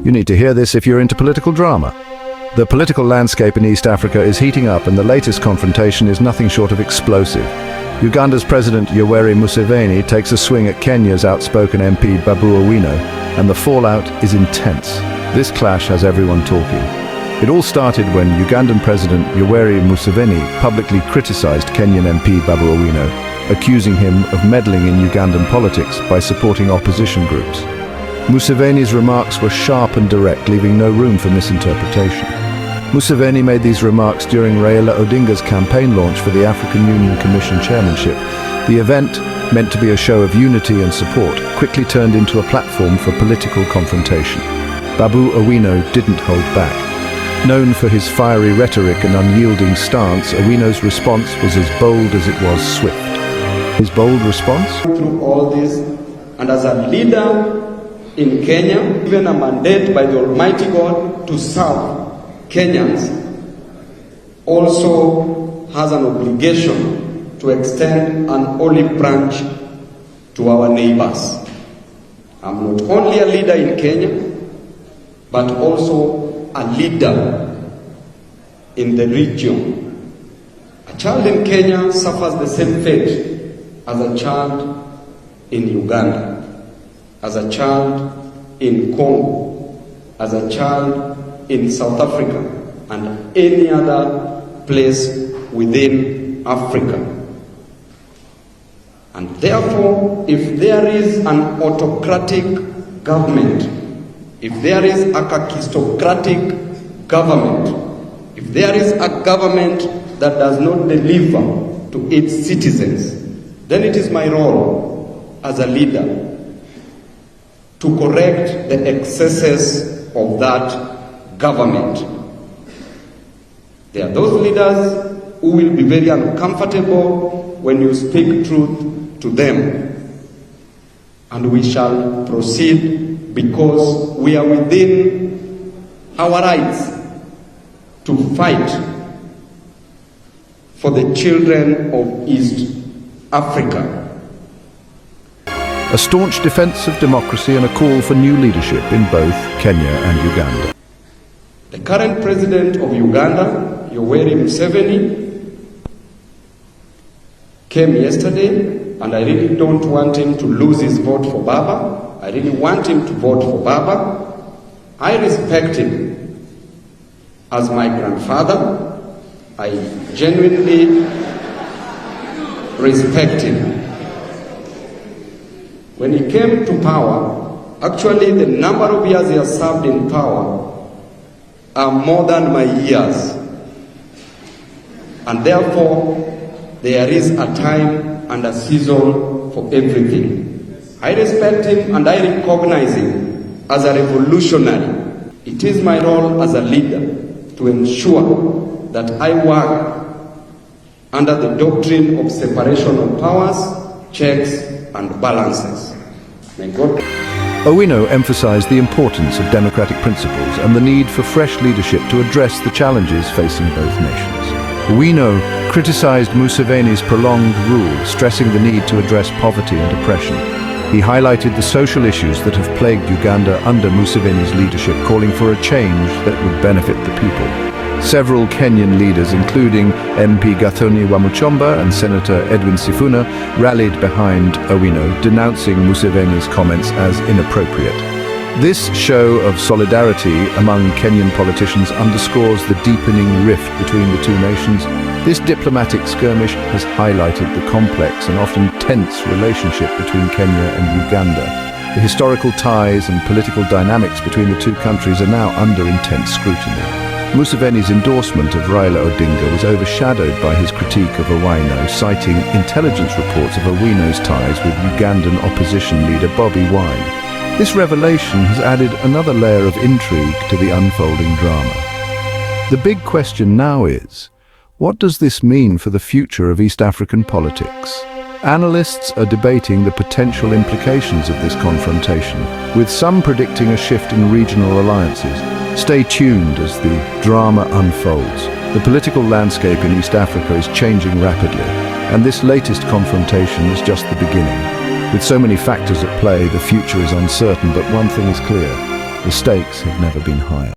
You need to hear this if you're into political drama. The political landscape in East Africa is heating up, and the latest confrontation is nothing short of explosive. Uganda's President Yoweri Museveni takes a swing at Kenya's outspoken MP Babu Owino, and the fallout is intense. This clash has everyone talking. It all started when Ugandan President Yoweri Museveni publicly criticized Kenyan MP Babu Owino, accusing him of meddling in Ugandan politics by supporting opposition groups. Museveni's remarks were sharp and direct, leaving no room for misinterpretation. Museveni made these remarks during Raila Odinga's campaign launch for the African Union Commission chairmanship. The event, meant to be a show of unity and support, quickly turned into a platform for political confrontation. Babu Owino didn't hold back. Known for his fiery rhetoric and unyielding stance, Owino's response was as bold as it was swift. His bold response? Through all this, and as a leader in Kenya, given a mandate by the Almighty God to serve Kenyans, also has an obligation to extend an olive branch to our neighbors. I'm not only a leader in Kenya, but also a leader in the region. A child in Kenya suffers the same fate as a child in Uganda, as a child in Congo, as a child in South Africa, and any other place within Africa. And therefore, if there is an autocratic government, if there is a kakistocratic government, if there is a government that does not deliver to its citizens, then it is my role as a leader to correct the excesses of that government. There are those leaders who will be very uncomfortable when you speak truth to them. And we shall proceed because we are within our rights to fight for the children of East Africa. A staunch defense of democracy and a call for new leadership in both Kenya and Uganda. The current president of Uganda, Yoweri Museveni, came yesterday, and I really don't want him to lose his vote for Baba. I really want him to vote for Baba. I respect him as my grandfather. I genuinely respect him. When he came to power, actually the number of years he has served in power are more than my years. And therefore, there is a time and a season for everything. I respect him and I recognize him as a revolutionary. It is my role as a leader to ensure that I work under the doctrine of separation of powers, checks, and balances. May God... Owino emphasized the importance of democratic principles and the need for fresh leadership to address the challenges facing both nations. Owino criticized Museveni's prolonged rule, stressing the need to address poverty and oppression. He highlighted the social issues that have plagued Uganda under Museveni's leadership, calling for a change that would benefit the people. Several Kenyan leaders, including MP Gathoni Wamuchomba and Senator Edwin Sifuna, rallied behind Owino, denouncing Museveni's comments as inappropriate. This show of solidarity among Kenyan politicians underscores the deepening rift between the two nations. This diplomatic skirmish has highlighted the complex and often tense relationship between Kenya and Uganda. The historical ties and political dynamics between the two countries are now under intense scrutiny. Museveni's endorsement of Raila Odinga was overshadowed by his critique of Owino, citing intelligence reports of Owino's ties with Ugandan opposition leader Bobi Wine. This revelation has added another layer of intrigue to the unfolding drama. The big question now is, what does this mean for the future of East African politics? Analysts are debating the potential implications of this confrontation, with some predicting a shift in regional alliances. Stay tuned as the drama unfolds. The political landscape in East Africa is changing rapidly, and this latest confrontation is just the beginning. With so many factors at play, the future is uncertain, but one thing is clear. The stakes have never been higher.